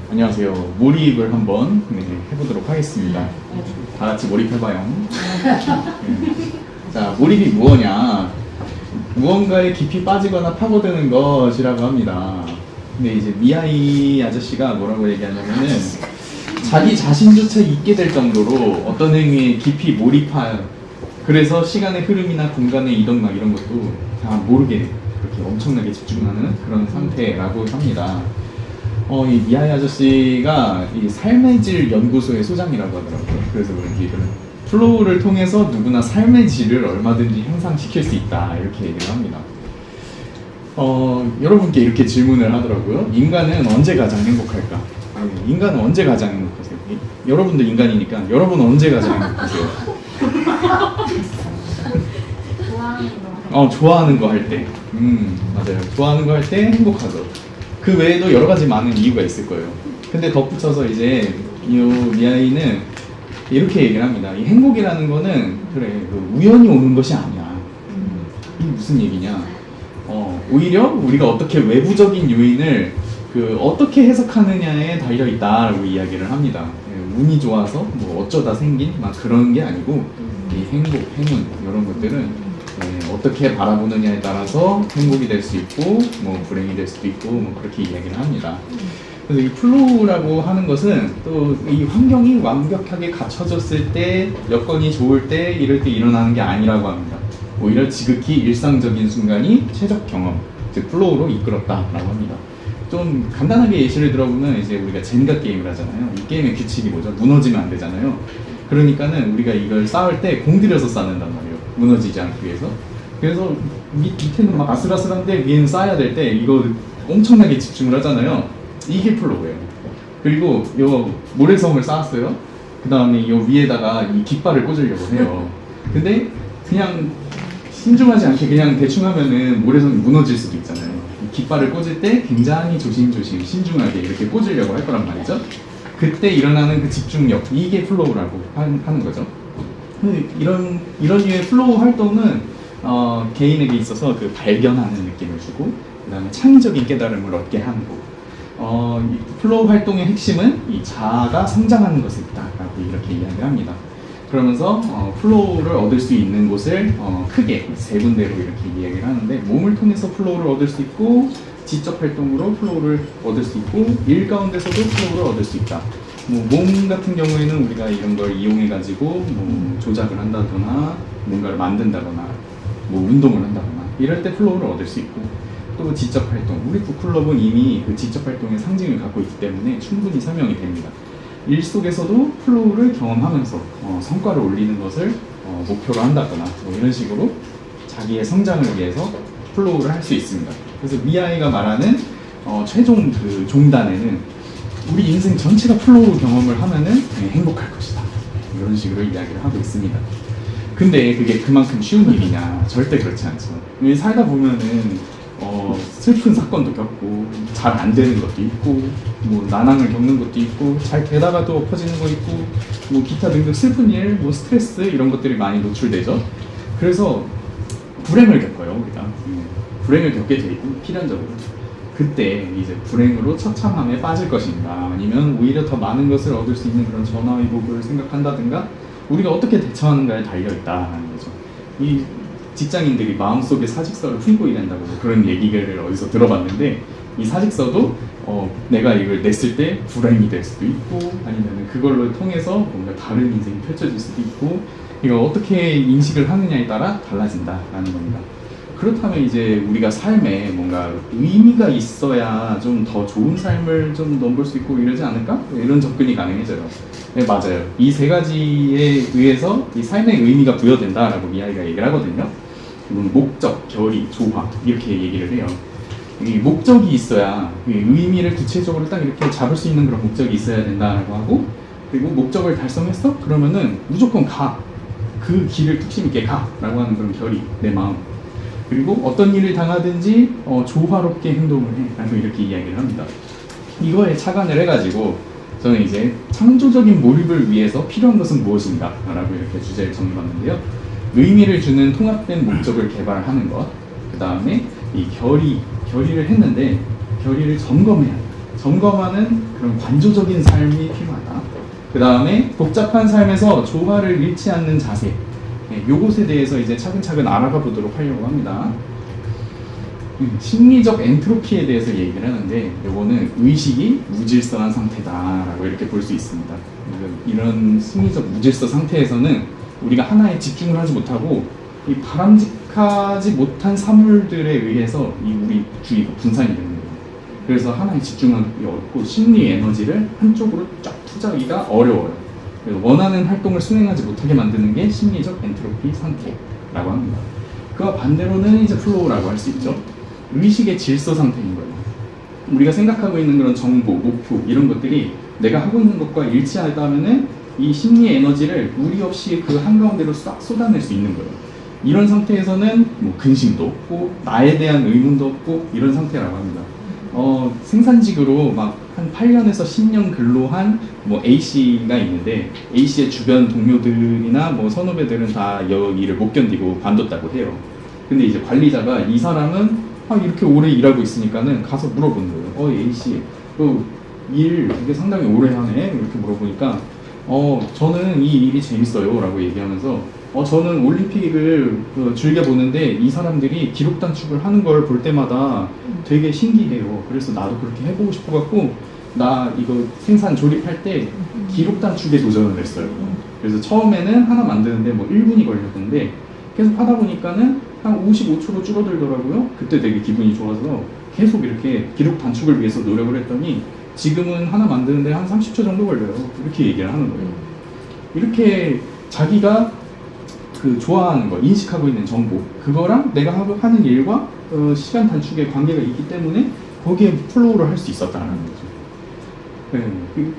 안녕하세요. 몰입을 한번 해보도록 하겠습니다. 다 같이 몰입해봐요. 자, 몰입이 무엇냐? 무언가에 깊이 빠지거나 파고드는 것이라고 합니다. 근데 이제 미아이 아저씨가 뭐라고 얘기하냐면은 자기 자신조차 잊게 될 정도로 어떤 행위에 깊이 몰입한, 그래서 시간의 흐름이나 공간의 이동 막 이런 것도 다 모르게 그렇게 엄청나게 집중하는 그런 상태라고 합니다. 이 미아이 아저씨가 이 삶의 질 연구소의 소장이라고 하더라고요. 그래서 그런지 플로우를 통해서 누구나 삶의 질을 얼마든지 향상시킬 수 있다, 이렇게 얘기를 합니다. 여러분께 이렇게 질문을 하더라고요. 인간은 언제 가장 행복할까? 인간은 언제 가장 행복하세요? 여러분도 인간이니까 여러분은 언제 가장 행복하세요? 좋아하는 거 할 때. 맞아요. 좋아하는 거 할 때 행복하죠. 그 외에도 여러 가지 많은 이유가 있을 거예요. 근데 덧붙여서 이제 이 미아이는 이렇게 얘기를 합니다. 이 행복이라는 거는 그래, 우연히 오는 것이 아니야. 이게 무슨 얘기냐? 오히려 우리가 어떻게 외부적인 요인을 어떻게 해석하느냐에 달려 있다라고 이야기를 합니다. 운이 좋아서 뭐 어쩌다 생긴 막 그런 게 아니고 이 행복, 행운 이런 것들은 어떻게 바라보느냐에 따라서 행복이 될 수 있고 뭐 불행이 될 수도 있고 뭐 그렇게 이야기를 합니다. 그래서 이 플로우라고 하는 것은 또 이 환경이 완벽하게 갖춰졌을 때, 여건이 좋을 때, 이럴 때 일어나는 게 아니라고 합니다. 오히려 지극히 일상적인 순간이 최적 경험, 즉 플로우로 이끌었다라고 합니다. 좀 간단하게 예시를 들어보면 이제 우리가 젠가 게임을 하잖아요. 이 게임의 규칙이 뭐죠? 무너지면 안 되잖아요. 그러니까는 우리가 이걸 쌓을 때 공들여서 쌓는단 말이에요. 무너지지 않기 위해서. 그래서 밑에는 막 아슬아슬한데 위에는 쌓아야 될 때 이거 엄청나게 집중을 하잖아요. 이게 플로우예요. 그리고 요 모래성을 쌓았어요. 그 다음에 요 위에다가 이 깃발을 꽂으려고 해요. 근데 그냥 신중하지 않게 그냥 대충 하면은 모래성이 무너질 수도 있잖아요. 이 깃발을 꽂을 때 굉장히 조심조심 신중하게 이렇게 꽂으려고 할 거란 말이죠. 그때 일어나는 그 집중력, 이게 플로우라고 하는 거죠. 이런 류의 플로우 활동은 개인에게 있어서 발견하는 느낌을 주고, 그 다음에 창의적인 깨달음을 얻게 하고, 이 플로우 활동의 핵심은 이 자아가 성장하는 것에 있다라고 이렇게 이야기를 합니다. 그러면서 플로우를 얻을 수 있는 곳을 크게 세 군데로 이렇게 이야기를 하는데, 몸을 통해서 플로우를 얻을 수 있고, 지적 활동으로 플로우를 얻을 수 있고, 일 가운데서도 플로우를 얻을 수 있다. 몸 같은 경우에는 우리가 이런 걸 이용해 가지고 조작을 한다거나 뭔가를 만든다거나 운동을 한다거나 이럴 때 플로우를 얻을 수 있고, 또 지적 활동, 우리 북클럽은 이미 그 지적 활동의 상징을 갖고 있기 때문에 충분히 설명이 됩니다. 일 속에서도 플로우를 경험하면서 성과를 올리는 것을 목표로 한다거나 이런 식으로 자기의 성장을 위해서 플로우를 할 수 있습니다. 그래서 미아이가 말하는 최종 종단에는 우리 인생 전체가 플로우 경험을 하면은 행복할 것이다, 이런 식으로 이야기를 하고 있습니다. 근데 그게 그만큼 쉬운 일이냐? 절대 그렇지 않죠. 살다 보면은 슬픈 사건도 겪고, 잘 안 되는 것도 있고, 난항을 겪는 것도 있고, 잘 되다가 또 엎어지는 거 있고, 기타 등등 슬픈 일, 스트레스 이런 것들이 많이 노출되죠. 그래서 불행을 겪어요, 우리가. 불행을 겪게 돼 있고, 필연적으로. 그때 이제 불행으로 처참함에 빠질 것인가, 아니면 오히려 더 많은 것을 얻을 수 있는 그런 전화위복을 생각한다든가, 우리가 어떻게 대처하는가에 달려있다는 거죠. 이 직장인들이 마음속에 사직서를 품고 일한다고 그런 얘기를 어디서 들어봤는데, 이 사직서도 내가 이걸 냈을 때 불행이 될 수도 있고, 아니면 그걸로 통해서 뭔가 다른 인생이 펼쳐질 수도 있고, 이걸 어떻게 인식을 하느냐에 따라 달라진다라는 겁니다. 그렇다면 이제 우리가 삶에 뭔가 의미가 있어야 좀 더 좋은 삶을 좀 넘볼 수 있고 이러지 않을까? 이런 접근이 가능해져요. 네, 맞아요. 이 세 가지에 의해서 이 삶의 의미가 부여된다라고 미아이가 얘기를 하거든요. 목적, 결의, 조화 이렇게 얘기를 해요. 이 목적이 있어야 의미를 구체적으로 딱 이렇게 잡을 수 있는 그런 목적이 있어야 된다라고 하고, 그리고 목적을 달성했어? 그러면은 무조건 가. 그 길을 뚝심 있게 가라고 하는 그런 결의, 내 마음. 그리고 어떤 일을 당하든지 조화롭게 행동을 해 라고 이렇게 이야기를 합니다. 이거에 착안을 해가지고 저는 이제 창조적인 몰입을 위해서 필요한 것은 무엇인가 라고 이렇게 주제를 정해봤는데요. 의미를 주는 통합된 목적을 개발하는 것, 그 다음에 이 결의를 했는데 결의를 점검해야 합니다. 점검하는 그런 관조적인 삶이 필요하다. 그 다음에 복잡한 삶에서 조화를 잃지 않는 자세. 요것에 대해서 이제 차근차근 알아가 보도록 하려고 합니다. 심리적 엔트로피에 대해서 얘기를 하는데 요거는 의식이 무질서한 상태다라고 이렇게 볼 수 있습니다. 이런 심리적 무질서 상태에서는 우리가 하나에 집중을 하지 못하고 이 바람직하지 못한 사물들에 의해서 이 우리 주의가 분산이 되는 거예요. 그래서 하나에 집중하기 어렵고 심리 에너지를 한쪽으로 쫙 투자하기가 어려워요. 그래서 원하는 활동을 수행하지 못하게 만드는 게 심리적 엔트로피 상태라고 합니다. 그와 반대로는 이제 플로우라고 할 수 있죠. 의식의 질서 상태인 거예요. 우리가 생각하고 있는 그런 정보, 목표 이런 것들이 내가 하고 있는 것과 일치하다면은 이 심리 에너지를 무리 없이 그 한가운데로 싹 쏟아낼 수 있는 거예요. 이런 상태에서는 뭐 근심도 없고 나에 대한 의문도 없고 이런 상태라고 합니다. 생산직으로 막 한 8년에서 10년 근로한 뭐 A씨가 있는데 A씨의 주변 동료들이나 뭐 선후배들은 다 일을 못 견디고 관뒀다고 해요. 근데 이제 관리자가 이 사람은 이렇게 오래 일하고 있으니까는 가서 물어보는 거예요. A씨, 일 이게 상당히 오래 하네? 이렇게 물어보니까 저는 이 일이 재밌어요 라고 얘기하면서 저는 올림픽을 즐겨 보는데 이 사람들이 기록 단축을 하는 걸 볼 때마다 되게 신기해요. 그래서 나도 그렇게 해보고 싶어갖고 나 이거 생산 조립할 때 기록 단축에 도전을 했어요. 그래서 처음에는 하나 만드는데 뭐 1분이 걸렸는데 계속 하다 보니까는 한 55초로 줄어들더라고요. 그때 되게 기분이 좋아서 계속 이렇게 기록 단축을 위해서 노력을 했더니 지금은 하나 만드는데 한 30초 정도 걸려요. 이렇게 얘기를 하는 거예요. 이렇게 자기가 그 좋아하는 거, 인식하고 있는 정보, 그거랑 내가 하는 일과 시간 단축의 관계가 있기 때문에 거기에 플로우를 할 수 있었다는 거죠. 네,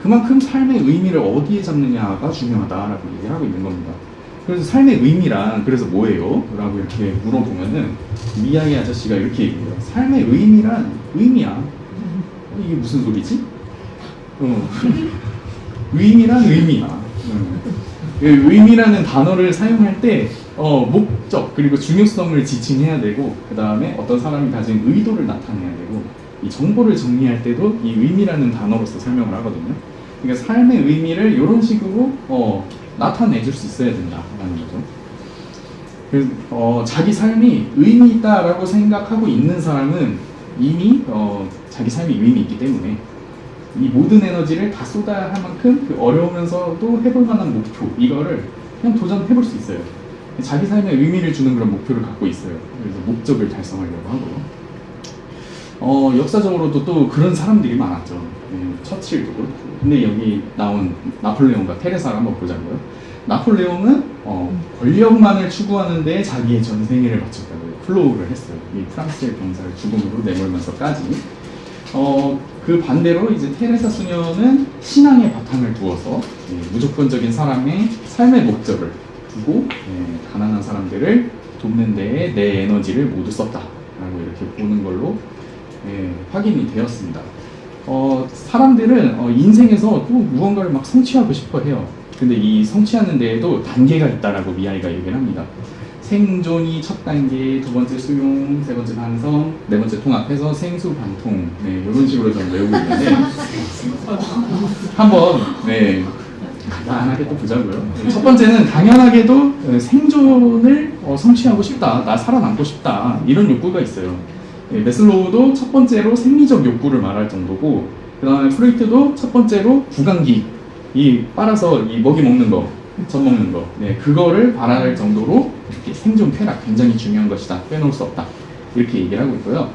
그만큼 삶의 의미를 어디에 잡느냐가 중요하다라고 얘기를 하고 있는 겁니다. 그래서 삶의 의미란 그래서 뭐예요? 라고 이렇게 물어보면은 미야기 아저씨가 이렇게 얘기해요. 삶의 의미란 의미야. 이게 무슨 소리지? 의미란 의미야. 의미라는 단어를 사용할 때 목적 그리고 중요성을 지칭해야 되고 그 다음에 어떤 사람이 가진 의도를 나타내야 되고 이 정보를 정리할 때도 이 의미라는 단어로서 설명을 하거든요. 그러니까 삶의 의미를 이런 식으로 나타내줄 수 있어야 된다라는 거죠. 그래서 자기 삶이 의미 있다라고 생각하고 있는 사람은 이미 자기 삶이 의미 있기 때문에 이 모든 에너지를 다 쏟아야 할 만큼 그 어려우면서도 해볼 만한 목표 이거를 그냥 도전해볼 수 있어요. 자기 삶에 의미를 주는 그런 목표를 갖고 있어요. 그래서 목적을 달성하려고 하고 역사적으로도 또 그런 사람들이 많았죠. 처칠도 그렇고. 근데 여기 나온 나폴레옹과 테레사를 한번 보자고요. 나폴레옹은 권력만을 추구하는데 자기의 전 생애를 바쳤다고요. 플로우를 했어요. 이 프랑스의 병사를 죽음으로 내몰면서까지. 그 반대로 이제 테레사 수녀는 신앙의 바탕을 두어서 무조건적인 사람의 삶의 목적을 두고 가난한 사람들을 돕는 데에 내 에너지를 모두 썼다라고 이렇게 보는 걸로 확인이 되었습니다. 사람들은 인생에서 또 무언가를 막 성취하고 싶어 해요. 근데 이 성취하는 데에도 단계가 있다라고 미아이가 얘기를 합니다. 생존이 첫 단계, 두 번째 수용, 세 번째 반성, 네 번째 통합해서 생수 반통 이런 식으로 좀 외우고 있는데 한번 간단하게 또 보자고요. 첫 번째는 당연하게도 생존을 성취하고 싶다, 나 살아남고 싶다 이런 욕구가 있어요. 메슬로우도 첫 번째로 생리적 욕구를 말할 정도고 그 다음에 프로이트도 첫 번째로 구강기 이 빨아서 이 먹이 먹는 거 젖 먹는 거 그거를 바랄 정도로 생존 쾌락 굉장히 중요한 것이다 빼놓을 수 없다 이렇게 얘기를 하고 있고요.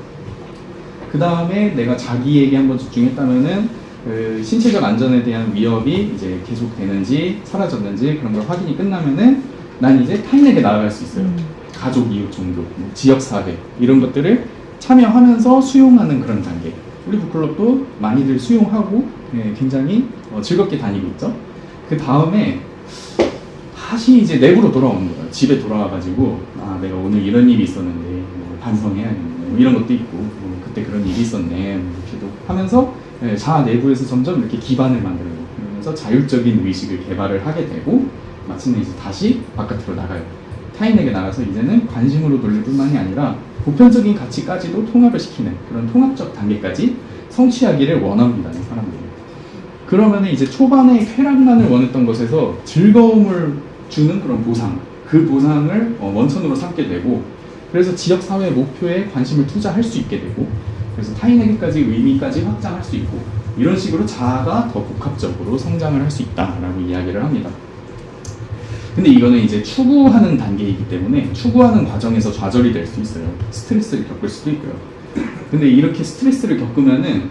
그 다음에 내가 자기에게 한번 집중했다면은 그 신체적 안전에 대한 위협이 이제 계속되는지 사라졌는지 그런 걸 확인이 끝나면은 난 이제 타인에게 나아갈 수 있어요. 가족, 이웃, 종교, 지역 사회 이런 것들을 참여하면서 수용하는 그런 단계. 우리 북클럽도 많이들 수용하고 굉장히 즐겁게 다니고 있죠. 그 다음에 다시 이제 내부로 돌아오는 거예요. 집에 돌아와가지고 내가 오늘 이런 일이 있었는데 반성해야겠네 이런 것도 있고 그때 그런 일이 있었네 이렇게도 하면서 자아 내부에서 점점 이렇게 기반을 만들고 그러면서 자율적인 의식을 개발을 하게 되고 마침내 이제 다시 바깥으로 나가요. 타인에게 나가서 이제는 관심으로 돌릴 뿐만이 아니라 보편적인 가치까지도 통합을 시키는 그런 통합적 단계까지 성취하기를 원합니다, 이 사람들이. 그러면 이제 초반에 쾌락만을 원했던 것에서 즐거움을 주는 그런 보상, 그 보상을 원천으로 삼게 되고, 그래서 지역사회 목표에 관심을 투자할 수 있게 되고, 그래서 타인에게까지 의미까지 확장할 수 있고, 이런 식으로 자아가 더 복합적으로 성장을 할 수 있다라고 이야기를 합니다. 근데 이거는 이제 추구하는 단계이기 때문에 추구하는 과정에서 좌절이 될 수 있어요. 스트레스를 겪을 수도 있고요. 근데 이렇게 스트레스를 겪으면은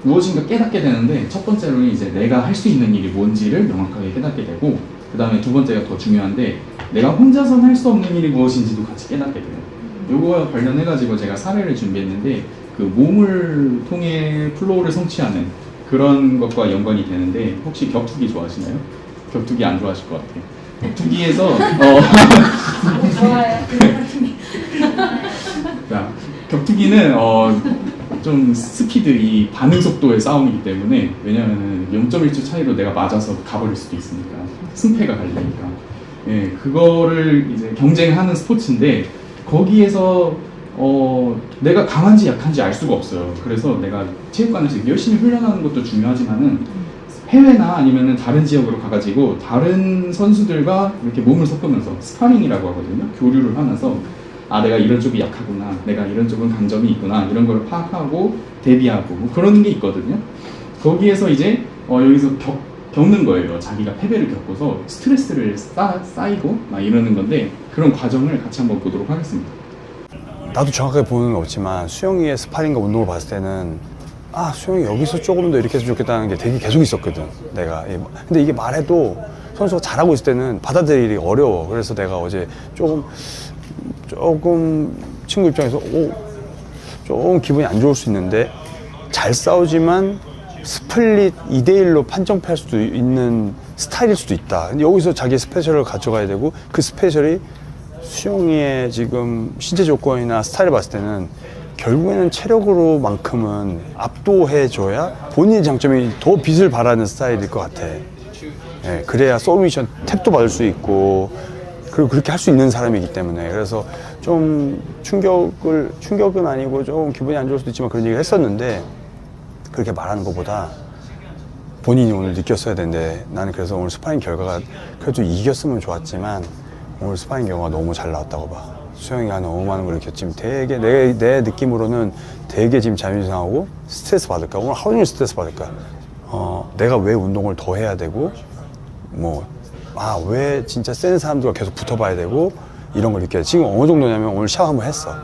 무엇인가 깨닫게 되는데, 첫 번째로는 이제 내가 할 수 있는 일이 뭔지를 명확하게 깨닫게 되고, 그 다음에 두 번째가 더 중요한데, 내가 혼자서는 할 수 없는 일이 무엇인지도 같이 깨닫게 돼요. 요거와 관련해가지고 제가 사례를 준비했는데, 그 몸을 통해 플로우를 성취하는 그런 것과 연관이 되는데, 혹시 격투기 좋아하시나요? 격투기 안 좋아하실 것 같아요. 격투기에서 좋아요. 자, 격투기는 좀 스피드, 이 반응 속도의 싸움이기 때문에, 왜냐하면 0.1초 차이로 내가 맞아서 가버릴 수도 있으니까, 승패가 갈리니까, 예, 그거를 이제 경쟁하는 스포츠인데, 거기에서 내가 강한지 약한지 알 수가 없어요. 그래서 내가 체육관에서 열심히 훈련하는 것도 중요하지만은, 해외나 아니면은 다른 지역으로 가가지고 다른 선수들과 이렇게 몸을 섞으면서 스파링이라고 하거든요. 교류를 하면서, 아, 내가 이런 쪽이 약하구나, 내가 이런 쪽은 강점이 있구나, 이런 걸 파악하고 대비하고 뭐 그런 게 있거든요. 거기에서 이제 여기서 겪는 거예요. 자기가 패배를 겪고서 스트레스를 쌓이고 막 이러는 건데, 그런 과정을 같이 한번 보도록 하겠습니다. 나도 정확하게 보는 건 없지만 수영이의 스파링과 운동을 봤을 때는, 아, 수영이 여기서 조금 더 이렇게 했으면 좋겠다는 게 되게 계속 있었거든, 내가. 근데 이게 말해도 선수가 잘하고 있을 때는 받아들이기 어려워. 그래서 내가 어제 조금 친구 입장에서 조금 기분이 안 좋을 수 있는데, 잘 싸우지만 스플릿 2대1로 판정패할 수도 있는 스타일일 수도 있다. 근데 여기서 자기의 스페셜을 가져가야 되고, 그 스페셜이 수영이의 지금 신체 조건이나 스타일을 봤을 때는 결국에는 체력으로만큼은 압도해줘야 본인의 장점이 더 빛을 발하는 스타일일 것 같아. 예, 그래야 서브미션 탭도 받을 수 있고, 그리고 그렇게 할 수 있는 사람이기 때문에. 그래서 좀 충격은 아니고 조금 기분이 안 좋을 수도 있지만 그런 얘기를 했었는데, 그렇게 말하는 것보다 본인이 오늘 느꼈어야 되는데, 나는 그래서 오늘 스파링 결과가 그래도 이겼으면 좋았지만 오늘 스파링 결과가 너무 잘 나왔다고 봐. 수영이가 너무 많은 걸 느꼈지만 되게 내 느낌으로는 되게 지금 자존심 상하고 스트레스 받을까, 오늘 하루 종일 스트레스 받을까, 내가 왜 운동을 더 해야 되고, 왜 진짜 센 사람들과 계속 붙어봐야 되고, 이런 걸 느껴요. 지금 어느 정도냐면 오늘 샤워 한번 했어.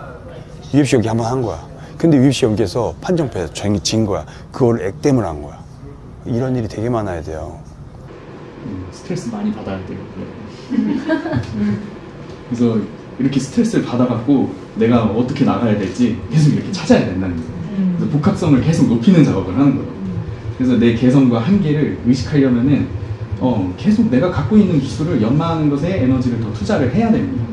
UFC 연기 한번 한 거야. 근데 UFC 연기에서 판정패 진 거야. 그걸 액땜을 한 거야. 이런 일이 되게 많아야 돼요. 스트레스 많이 받아야 돼요. 그래서 이렇게 스트레스를 받아갖고 내가 어떻게 나가야 될지 계속 이렇게 찾아야 된다는 거예요. 그래서 복합성을 계속 높이는 작업을 하는 거예요. 그래서 내 개성과 한계를 의식하려면은 계속 내가 갖고 있는 기술을 연마하는 것에 에너지를 더 투자를 해야 됩니다.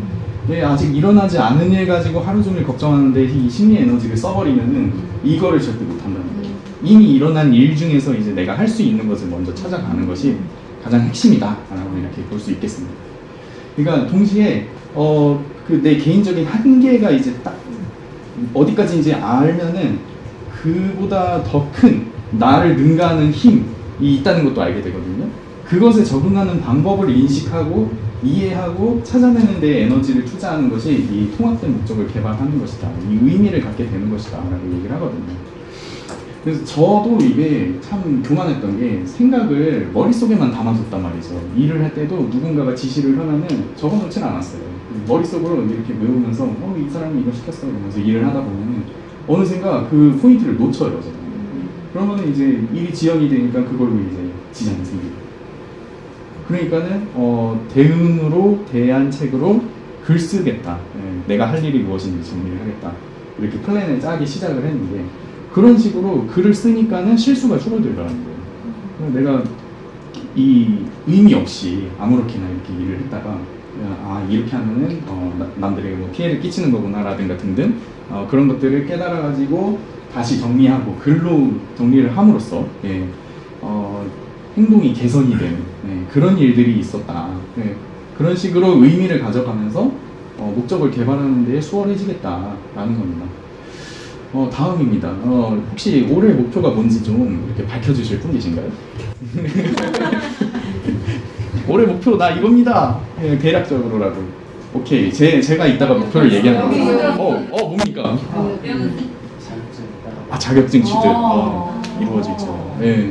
아직 일어나지 않은 일 가지고 하루 종일 걱정하는데 이 심리 에너지를 써버리면은 이거를 절대 못한다는 거예요. 이미 일어난 일 중에서 이제 내가 할 수 있는 것을 먼저 찾아가는 것이 가장 핵심이다라고 이렇게 볼 수 있겠습니다. 그러니까 동시에 그 내 개인적인 한계가 이제 딱 어디까지인지 알면은 그보다 더 큰 나를 능가하는 힘이 있다는 것도 알게 되거든요. 그것에 적응하는 방법을 인식하고 이해하고 찾아내는 데 에너지를 투자하는 것이 이 통합된 목적을 개발하는 것이다, 이 의미를 갖게 되는 것이다 라고 얘기를 하거든요. 그래서 저도 이게 참 교만했던 게, 생각을 머릿속에만 담아뒀단 말이죠. 일을 할 때도 누군가가 지시를 하면은 적어놓진 않았어요. 머릿속으로 이렇게 외우면서 이 사람이 이거 시켰어 이러면서 일을 하다 보면은 어느샌가 그 포인트를 놓쳐요. 그러면 이제 일이 지연이 되니까 그걸로 이제 지장이 생기고, 그러니까는 대응으로, 대안책으로 글 쓰겠다, 내가 할 일이 무엇인지 정리를 하겠다, 이렇게 플랜을 짜기 시작을 했는데, 그런 식으로 글을 쓰니까는 실수가 줄어들더라는 거예요. 내가 이 의미 없이 아무렇게나 이렇게 일을 했다가, 이렇게 하면은 남들에게 뭐 피해를 끼치는 거구나 라든가 등등 그런 것들을 깨달아 가지고 다시 정리하고 글로 정리를 함으로써 행동이 개선이 되는 그런 일들이 있었다. 그런 식으로 의미를 가져가면서 목적을 개발하는 데 수월해지겠다라는 겁니다. 다음입니다. 혹시 올해 목표가 뭔지 좀 이렇게 밝혀주실 분 계신가요? 올해 목표 나 이겁니다. 예, 대략적으로라도. 오케이. 제가 이따가 목표를 얘기하는 거예요. 뭡니까? 자격증 취득. 이루어질죠. 예.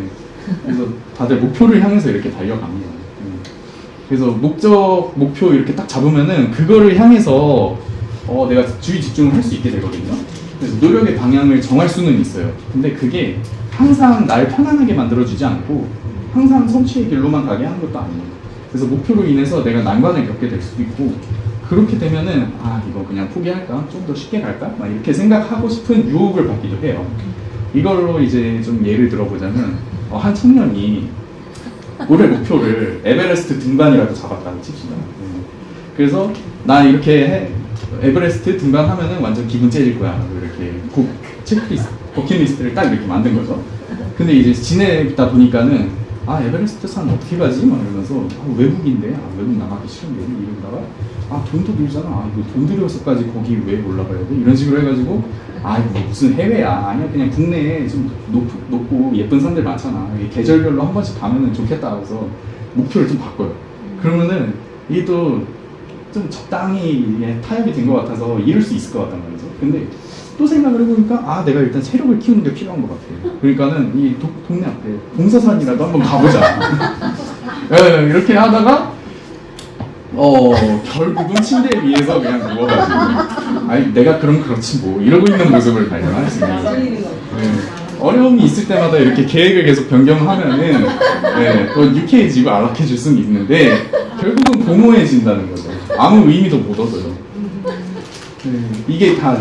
그래서 다들 목표를 향해서 이렇게 달려갑니다. 그래서 목표 이렇게 딱 잡으면은 그거를 향해서 내가 주의 집중을 할 수 있게 되거든요. 그래서 노력의 방향을 정할 수는 있어요. 근데 그게 항상 날 편안하게 만들어주지 않고 항상 성취의 길로만 가게 하는 것도 아니에요. 그래서 목표로 인해서 내가 난관을 겪게 될 수도 있고, 그렇게 되면은 이거 그냥 포기할까? 좀 더 쉽게 갈까? 막 이렇게 생각하고 싶은 유혹을 받기도 해요. 이걸로 이제 좀 예를 들어보자면 한 청년이 올해 목표를 에베레스트 등반이라도 잡았다고 칩시다. 그래서 나 이렇게 에베레스트 등반하면은 완전 기분 째질 거야. 이렇게 체크리스트, 버킷리스트를 딱 이렇게 만든 거죠. 근데 이제 지내다 보니까는 에베레스트 산 어떻게 가지? 막 이러면서 외국인데 외국 나가기 싫은데 이러다가 돈도 들잖아. 이거 돈 들여서까지 거기 왜 올라가야 돼? 이런 식으로 해가지고 이거 무슨 해외야? 아니야 그냥 국내에 좀 높고 예쁜 산들 많잖아. 계절별로 한 번씩 가면은 좋겠다 해서 목표를 좀 바꿔요. 그러면은 이게 또 좀 적당히 타협이 된 것 같아서 이룰 수 있을 것 같단 말이죠. 근데 또 생각을 해보니까 내가 일단 체력을 키우는 게 필요한 것 같아. 그러니까는 이 동네 앞에 봉사산이라도 한번 가보자. 네, 이렇게 하다가 결국은 침대 위에서 그냥 누워가지고 내가 그럼 그렇지 뭐 이러고 있는 모습을 발견했습니다. 어려움이 있을 때마다 이렇게 계획을 계속 변경하면은 더 유쾌해지고 안락해질 수는 있는데 결국은 공허해진다는 거죠. 아무 의미도 못 얻어요. 이게 다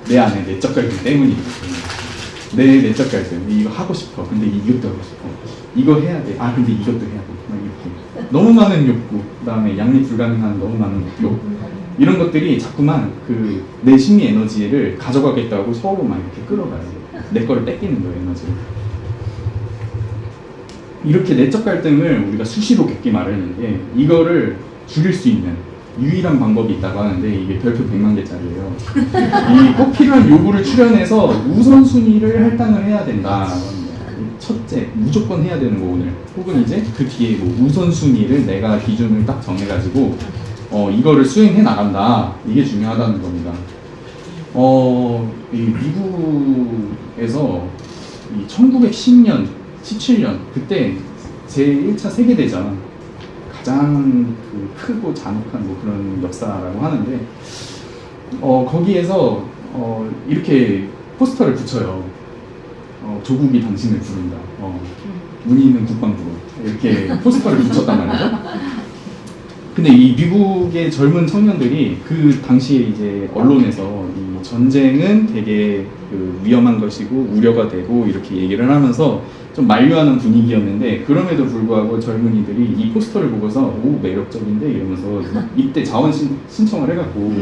내 안에 내적 갈등 때문이거든요. 내 내적 갈등. 이거 하고 싶어. 근데 이것도 하고 싶어. 이거 해야 돼. 근데 이것도 해야 돼. 막 이렇게. 너무 많은 욕구, 그다음에 양립 불가능한 너무 많은 목표. 이런 것들이 자꾸만 내 심리 에너지를 가져가겠다고 서로 막 이렇게 끌어가요. 내 거를 뺏기는 거예요, 에너지를. 이렇게 내적 갈등을 우리가 수시로 겪기 마련인데 이거를 줄일 수 있는 유일한 방법이 있다고 하는데 이게 별표 100만 개짜리예요. 이 꼭 필요한 요구를 출연해서 우선순위를 할당을 해야 된다. 첫째, 무조건 해야 되는 거 오늘. 혹은 이제 그 뒤에 우선순위를 내가 기준을 딱 정해가지고 이거를 수행해 나간다. 이게 중요하다는 겁니다. 이 미국에서 1910년, 17년 그때 제1차 세계대전 가장 크고 잔혹한 그런 역사라고 하는데 거기에서 이렇게 포스터를 붙여요. 조국이 당신을 부른다. 문이 있는 국방부로 이렇게 포스터를 붙였단 말이죠. 근데 이 미국의 젊은 청년들이 그 당시에 이제 언론에서 이 전쟁은 되게 위험한 것이고 우려가 되고 이렇게 얘기를 하면서 좀 만류하는 분위기였는데 그럼에도 불구하고 젊은이들이 이 포스터를 보고서 매력적인데 이러면서 입대 자원 신청을 해갖고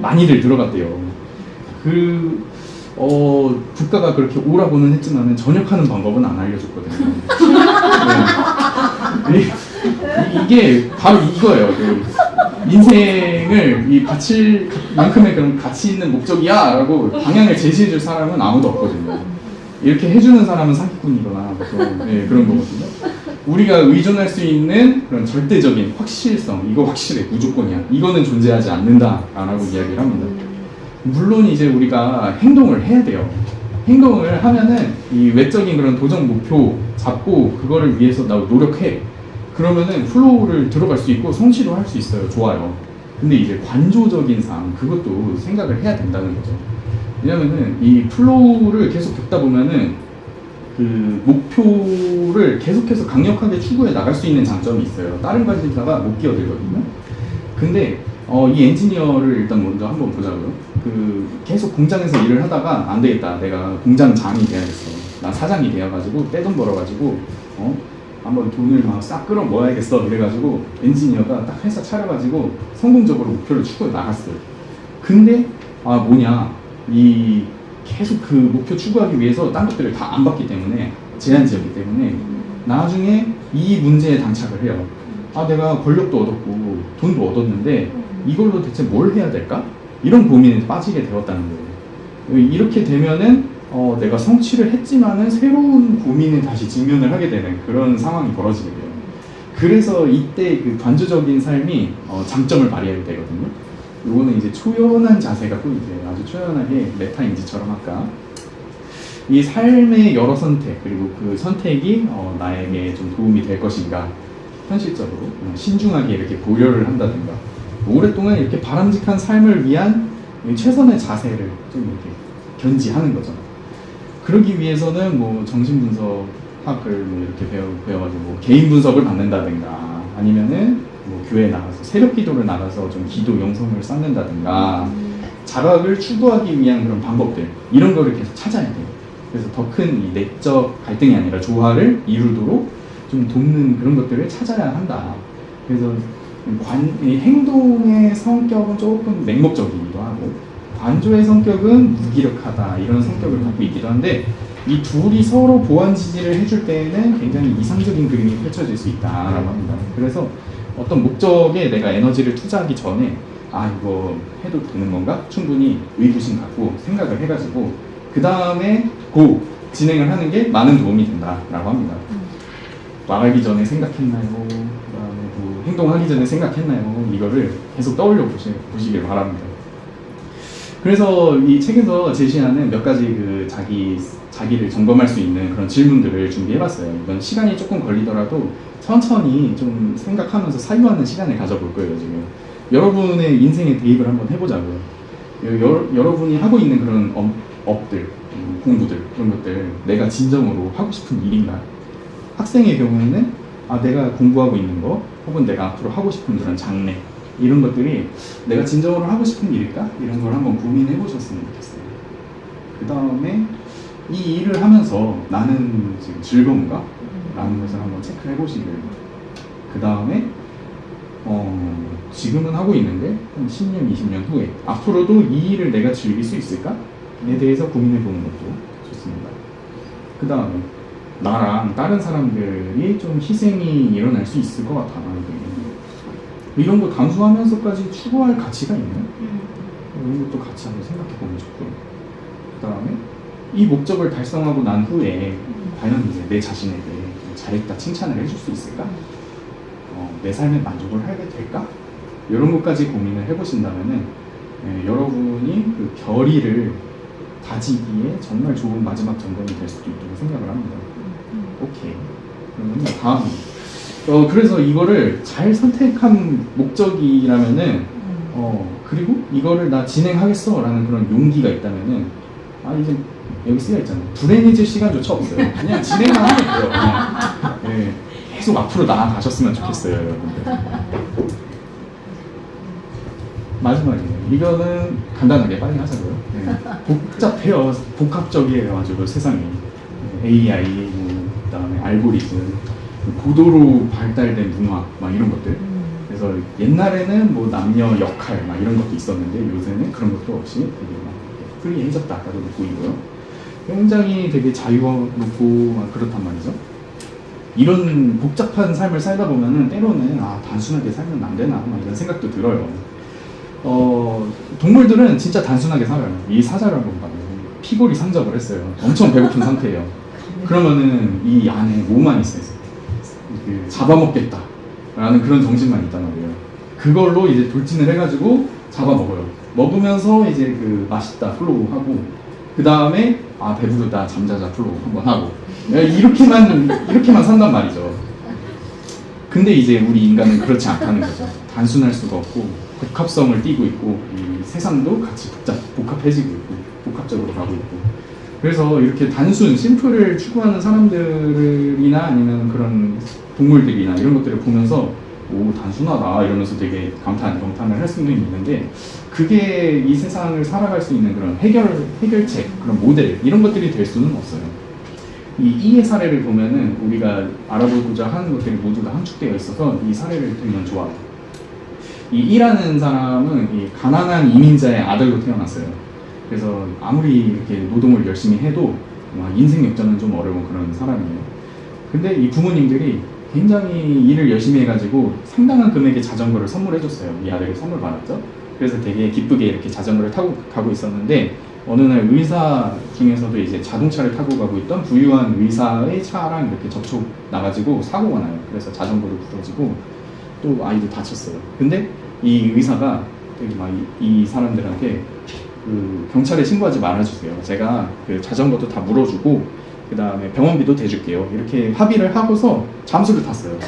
많이들 들어갔대요. 국가가 그렇게 오라고는 했지만은 전역하는 방법은 안 알려줬거든요. 이게 바로 이거예요. 인생을 바칠 만큼의 그런 가치 있는 목적이야라고 방향을 제시해줄 사람은 아무도 없거든요. 이렇게 해주는 사람은 사기꾼이거나 그런 거거든요. 우리가 의존할 수 있는 그런 절대적인 확실성, 이거 확실해, 무조건이야. 이거는 존재하지 않는다라고 이야기를 합니다. 물론 이제 우리가 행동을 해야 돼요. 행동을 하면은 이 외적인 그런 도전 목표 잡고 그거를 위해서 나 노력해. 그러면은 플로우를 들어갈 수 있고 성취도 할 수 있어요. 좋아요. 근데 이제 관조적인 삶, 그것도 생각을 해야 된다는 거죠. 왜냐면은 이 플로우를 계속 겪다 보면은 목표를 계속해서 강력하게 추구해 나갈 수 있는 장점이 있어요. 다른 가지다가 못 끼어들거든요. 근데 이 엔지니어를 일단 먼저 한번 보자고요. 계속 공장에서 일을 하다가 안 되겠다. 내가 공장장이 돼야겠어. 난 사장이 되어가지고 떼돈 벌어가지고 한번 돈을 막 싹 끌어 모아야겠어. 이래가지고 엔지니어가 딱 회사 차려가지고 성공적으로 목표를 추구해 나갔어요. 근데 계속 그 목표 추구하기 위해서 딴 것들을 다 안 받기 때문에 제한지였기 때문에 나중에 이 문제에 단착을 해요. 내가 권력도 얻었고 돈도 얻었는데 이걸로 대체 뭘 해야 될까? 이런 고민에 빠지게 되었다는 거예요. 이렇게 되면은 내가 성취를 했지만은 새로운 고민에 다시 직면을 하게 되는 그런 상황이 벌어지게 돼요. 그래서 이때 그 관조적인 삶이 장점을 발휘해야 되거든요. 요거는 이제 초연한 자세가 포인트예요. 아주 초연하게 메타인지처럼 아까 이 삶의 여러 선택, 그리고 그 선택이 나에게 좀 도움이 될 것인가, 현실적으로 신중하게 이렇게 고려를 한다든가, 오랫동안 이렇게 바람직한 삶을 위한 최선의 자세를 좀 이렇게 견지하는 거죠. 그러기 위해서는 뭐 정신분석학을 뭐 이렇게 배워가지고 뭐 개인 분석을 받는다든가, 아니면은 뭐 교회 나가서 새벽 기도를 나가서 좀 기도 영성을 쌓는다든가, 자각을 추구하기 위한 그런 방법들, 이런 거를 계속 찾아야 돼요. 그래서 더 큰 이 내적 갈등이 아니라 조화를 이루도록 좀 돕는 그런 것들을 찾아야 한다. 그래서 이 행동의 성격은 조금 맹목적이기도 하고, 관조의 성격은 무기력하다, 이런 성격을 갖고 있기도 한데, 이 둘이 서로 보완 지지를 해줄 때에는 굉장히 이상적인 그림이 펼쳐질 수 있다라고 합니다. 그래서 어떤 목적에 내가 에너지를 투자하기 전에 이거 해도 되는 건가? 충분히 의구심 갖고 생각을 해가지고 그 다음에 진행을 하는 게 많은 도움이 된다라고 합니다. 말하기 전에 생각했나요? 그 다음에 행동하기 전에 생각했나요? 이거를 계속 떠올려 보시길 바랍니다. 그래서 이 책에서 제시하는 몇 가지 그 자기를 점검할 수 있는 그런 질문들을 준비해봤어요. 이건 시간이 조금 걸리더라도 천천히 좀 생각하면서 사유하는 시간을 가져볼 거예요, 지금. 여러분의 인생에 대입을 한번 해보자고요. 여러분이 하고 있는 그런 업들, 공부들, 그런 것들, 내가 진정으로 하고 싶은 일인가? 학생의 경우에는 내가 공부하고 있는 거, 혹은 내가 앞으로 하고 싶은 그런 장래, 이런 것들이 내가 진정으로 하고 싶은 일일까? 이런 걸 한번 고민해 보셨으면 좋겠어요. 그 다음에 이 일을 하면서 나는 지금 즐거운가? 라는 것을 한번 체크해 보시길. 그 다음에 지금은 하고 있는데 한 10년, 20년 후에 앞으로도 이 일을 내가 즐길 수 있을까? 에 대해서 고민해 보는 것도 좋습니다. 그 다음에 나랑 다른 사람들이 좀 희생이 일어날 수 있을 것 같아. 이런 거 감수하면서까지 추구할 가치가 있나요? 이런 것도 같이 한번 생각해 보면 좋고요. 그 다음에 이 목적을 달성하고 난 후에 과연 이제 내 자신에게 잘했다 칭찬을 해줄 수 있을까? 내 삶에 만족을 하게 될까? 이런 것까지 고민을 해보신다면은 여러분이 그 결의를 다지기에 정말 좋은 마지막 점검이 될 수도 있다고 생각을 합니다. 오케이. 그러면 다음. 그래서 이거를 잘 선택한 목적이라면은, 그리고 이거를 나 진행하겠어 라는 그런 용기가 있다면은, 이제 여기 쓰여 있잖아요. 불행해질 시간조차 없어요. 그냥 진행만 하면 돼요. 그냥. 계속 앞으로 나아가셨으면 좋겠어요, 여러분들. 마지막이에요. 이거는 간단하게 빨리 하자고요. 복잡해요. 복합적이에요. 아주 세상이. AI, 그 다음에 알고리즘, 고도로 발달된 문화, 막 이런 것들. 그래서 옛날에는 뭐 남녀 역할, 막 이런 것도 있었는데 요새는 그런 것도 없이 되게 막 프리해졌다라고 보이고요. 굉장히 되게 자유롭고 막 그렇단 말이죠. 이런 복잡한 삶을 살다 보면은 때로는 단순하게 살면 안 되나 막 이런 생각도 들어요. 동물들은 진짜 단순하게 살아요. 이 사자를 한번 봐요. 피골이 산적을 했어요. 엄청 배고픈 상태예요. 그러면은 이 안에 뭐만 있어요? 잡아먹겠다 라는 그런 정신만 있단 말이에요. 그걸로 이제 돌진을 해가지고 잡아먹어요. 먹으면서 이제 그 맛있다 플로우 하고, 그 다음에 배부르다 잠자자 플로우 한번 하고, 이렇게만 산단 말이죠. 근데 이제 우리 인간은 그렇지 않다는 거죠. 단순할 수가 없고 복합성을 띠고 있고, 이 세상도 같이 복합해지고 있고 복합적으로 가고 있고, 그래서 이렇게 단순 심플을 추구하는 사람들이나 아니면 그런 동물들이나 이런 것들을 보면서 단순하다 이러면서 되게 경탄을 할 수는 있는데, 그게 이 세상을 살아갈 수 있는 그런 해결책, 그런 모델, 이런 것들이 될 수는 없어요. 이 이의 사례를 보면은 우리가 알아보고자 하는 것들이 모두 다 함축되어 있어서 이 사례를 들면 좋아요. 이 이라는 사람은 이 가난한 이민자의 아들로 태어났어요. 그래서 아무리 이렇게 노동을 열심히 해도 인생 역전은 좀 어려운 그런 사람이에요. 근데 이 부모님들이 굉장히 일을 열심히 해가지고 상당한 금액의 자전거를 선물해줬어요. 이 아들이 선물 받았죠. 그래서 되게 기쁘게 이렇게 자전거를 타고 가고 있었는데, 어느 날 의사 중에서도 이제 자동차를 타고 가고 있던 부유한 의사의 차랑 이렇게 접촉 나가지고 사고가 나요. 그래서 자전거도 부러지고 또 아이도 다쳤어요. 근데 이 의사가 되게 막 이 사람들한테 그 경찰에 신고하지 말아주세요. 제가 그 자전거도 다 물어주고 그 다음에 병원비도 대줄게요. 이렇게 합의를 하고서 잠수를 탔어요.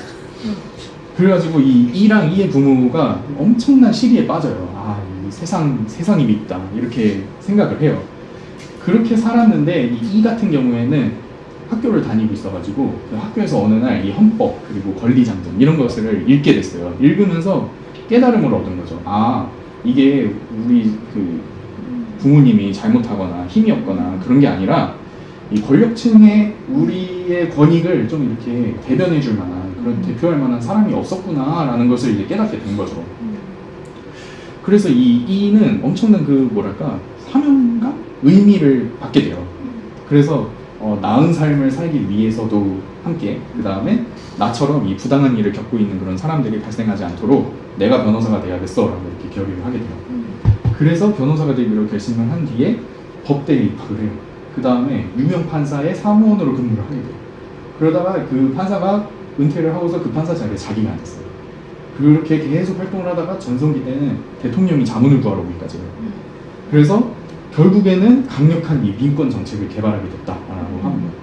그래가지고 이 E랑 E의 부모가 엄청난 시기에 빠져요. 아, 이 세상이 밉다. 이렇게 생각을 해요. 그렇게 살았는데 이 E 같은 경우에는 학교를 다니고 있어가지고 그 학교에서 어느 날 이 헌법 그리고 권리장전 이런 것을 읽게 됐어요. 읽으면서 깨달음을 얻은 거죠. 아, 이게 우리 그 부모님이 잘못하거나 힘이 없거나 그런 게 아니라 이 권력층에 우리의 권익을 좀 이렇게 대변해 줄 만한 그런 대표할 만한 사람이 없었구나라는 것을 이제 깨닫게 된 거죠. 그래서 이 E는 엄청난 그 뭐랄까 사명감? 의미를 받게 돼요. 그래서 나은 삶을 살기 위해서도 함께 그 다음에 나처럼 이 부당한 일을 겪고 있는 그런 사람들이 발생하지 않도록 내가 변호사가 돼야겠어 라고 이렇게 결의를 하게 돼요. 그래서 변호사가 되기로 결심을 한 뒤에 법대에 입학을 해요. 그 다음에 유명 판사의 사무원으로 근무를 하게 돼요. 그러다가 그 판사가 은퇴를 하고서 그 판사 자리에 자기가 앉았어요. 그렇게 계속 활동을 하다가 전성기 때는 대통령이 자문을 구하러 오기까지 해요. 그래서 결국에는 강력한 이 민권 정책을 개발하게 됐다라고 합니다.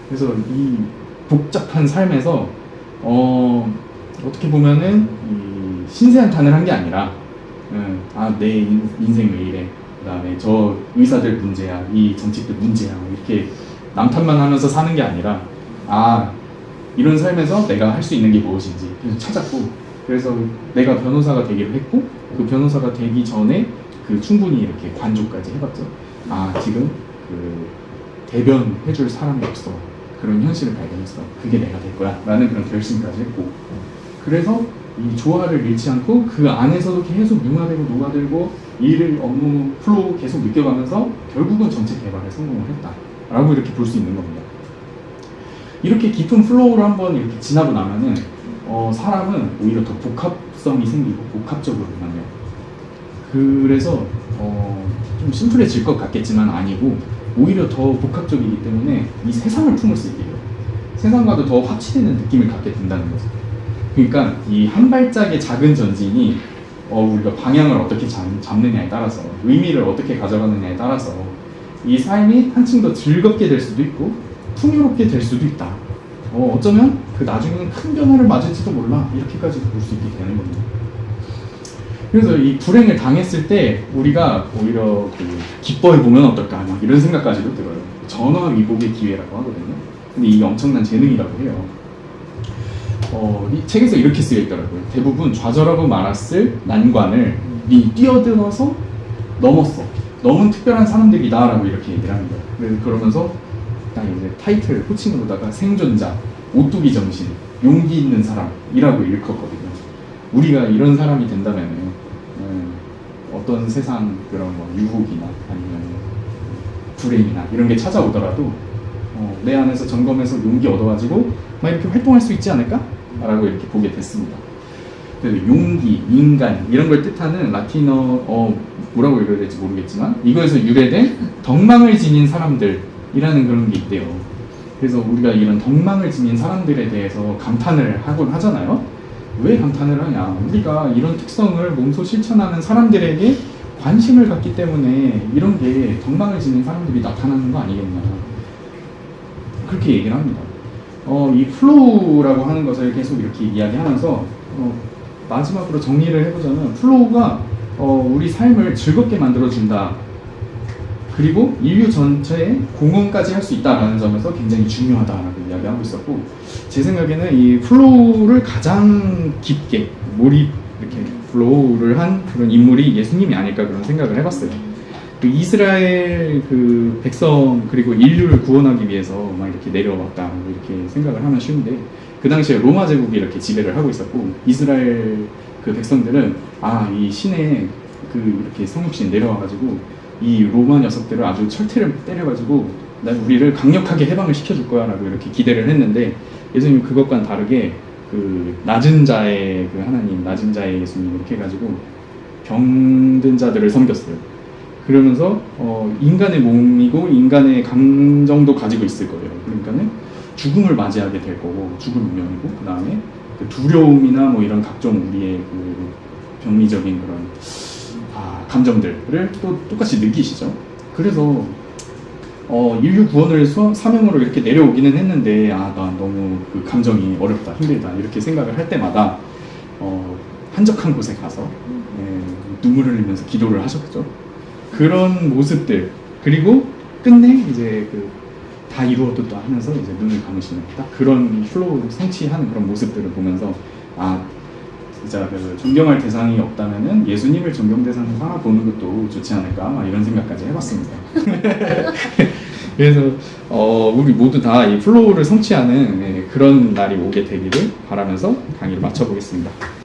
그래서 이 복잡한 삶에서 어떻게 보면은 이 신세한탄을 한 게 아니라 내 인생 왜 이래, 그 다음에 저 의사들 문제야, 이 정책들 문제야 이렇게 남탓만 하면서 사는 게 아니라 이런 삶에서 내가 할 수 있는 게 무엇인지 그래서 찾았고, 그래서 내가 변호사가 되기로 했고 그 변호사가 되기 전에 그 충분히 이렇게 관조까지 해봤죠. 지금 그 대변해줄 사람이 없어. 그런 현실을 발견했어. 그게 내가 될 거야 라는 그런 결심까지 했고, 그래서 이 조화를 잃지 않고 그 안에서도 계속 융화되고 녹아들고 일을 업무 플로우 계속 느껴가면서 결국은 정책 개발에 성공을 했다라고 이렇게 볼 수 있는 겁니다. 이렇게 깊은 플로우를 한번 이렇게 지나고 나면은 사람은 오히려 더 복합성이 생기고 복합적으로 만요. 그래서 좀 심플해질 것 같겠지만 아니고 오히려 더 복합적이기 때문에 이 세상을 품을 수 있게 돼요. 세상과도 더 합치되는 느낌을 갖게 된다는 거죠. 그러니까 이 한 발짝의 작은 전진이 우리가 방향을 어떻게 잡느냐에 따라서 의미를 어떻게 가져가느냐에 따라서 이 삶이 한층 더 즐겁게 될 수도 있고 풍요롭게 될 수도 있다. 어쩌면 그 나중에는 큰 변화를 맞을지도 몰라. 이렇게까지 볼 수 있게 되는 겁니다. 그래서 이 불행을 당했을 때 우리가 오히려 기뻐해 보면 어떨까 막 이런 생각까지도 들어요. 전화위복의 기회라고 하거든요. 근데 이게 엄청난 재능이라고 해요. 이 책에서 이렇게 쓰여 있더라고요. 대부분 좌절하고 말았을 난관을 뛰어들어서 넘었어. 너무 특별한 사람들이다라고 이렇게 얘기를 합니다. 그러면서 딱 이제 타이틀 호칭으로다가 생존자, 오뚜기 정신, 용기 있는 사람이라고 일컫거든요. 우리가 이런 사람이 된다면 어떤 세상 그런 유혹이나 아니면 불행이나 이런 게 찾아오더라도 내 안에서 점검해서 용기 얻어가지고 막 이렇게 활동할 수 있지 않을까? 라고 이렇게 보게 됐습니다. 용기, 인간 이런 걸 뜻하는 라틴어 뭐라고 읽어야 될지 모르겠지만 이거에서 유래된 덕망을 지닌 사람들이라는 그런 게 있대요. 그래서 우리가 이런 덕망을 지닌 사람들에 대해서 감탄을 하곤 하잖아요. 왜 감탄을 하냐? 우리가 이런 특성을 몸소 실천하는 사람들에게 관심을 갖기 때문에 이런 게 덕망을 지닌 사람들이 나타나는 거 아니겠냐. 그렇게 얘기를 합니다. 이 플로우라고 하는 것을 계속 이렇게 이야기하면서 마지막으로 정리를 해보자면 플로우가 우리 삶을 즐겁게 만들어준다. 그리고 인류 전체에 공헌까지 할 수 있다라는 점에서 굉장히 중요하다라고 이야기하고 있었고, 제 생각에는 이 플로우를 가장 깊게 몰입 이렇게 플로우를 한 그런 인물이 예수님이 아닐까 그런 생각을 해봤어요. 그 이스라엘 그 백성 그리고 인류를 구원하기 위해서 막 이렇게 내려왔다 이렇게 생각을 하면 쉬운데, 그 당시에 로마 제국이 이렇게 지배를 하고 있었고 이스라엘 그 백성들은 이 신의 그 이렇게 성육신 내려와가지고 이 로마 녀석들을 아주 철퇴를 때려가지고 우리를 강력하게 해방을 시켜줄 거야 라고 이렇게 기대를 했는데, 예수님이 그것과는 다르게 그 낮은 자의 그 하나님, 낮은 자의 예수님 이렇게 해가지고 병든 자들을 섬겼어요. 그러면서 인간의 몸이고 인간의 감정도 가지고 있을 거예요. 그러니까는 죽음을 맞이하게 될 거고 죽을 운명이고 그 다음에 그 두려움이나 뭐 이런 각종 우리의 그 병리적인 그런 감정들을 또 똑같이 느끼시죠. 그래서 인류 구원을 사명으로 이렇게 내려오기는 했는데 나 너무 그 감정이 어렵다 힘들다 이렇게 생각을 할 때마다 한적한 곳에 가서 눈물을 흘리면서 기도를 하셨죠. 그런 모습들 그리고 끝내 이제 다 이루어졌다 하면서 이제 눈을 감으시는 딱 그런 플로우를 성취하는 그런 모습들을 보면서 진짜 존경할 대상이 없다면은 예수님을 존경 대상으로 살아보는 것도 좋지 않을까 막 이런 생각까지 해봤습니다. 그래서 우리 모두 다 이 플로우를 성취하는 그런 날이 오게 되기를 바라면서 강의를 마쳐보겠습니다.